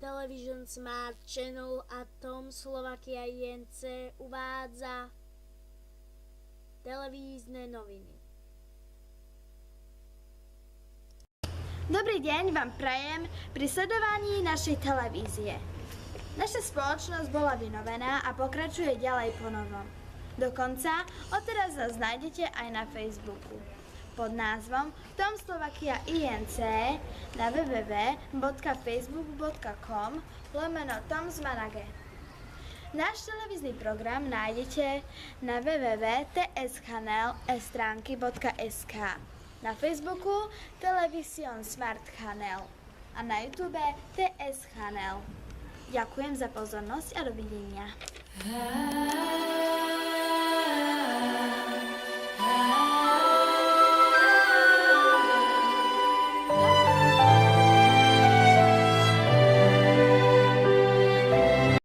Television Smart Channel a Tom Slovakia INC uvádza televízne noviny. Dobrý deň vám prajem pri sledovaní našej televízie. Naša spoločnosť bola vynovená a pokračuje ďalej po novom. Dokonca odteraz nás nájdete aj na Facebooku pod názvom Tom Slovakia INC na www.facebook.com/Tomsmanage. Náš televízny program nájdete na www.tskanel.sk, na Facebooku Television Smart Channel a na YouTube TS Channel. Ďakujem za pozornosť a dovidenia.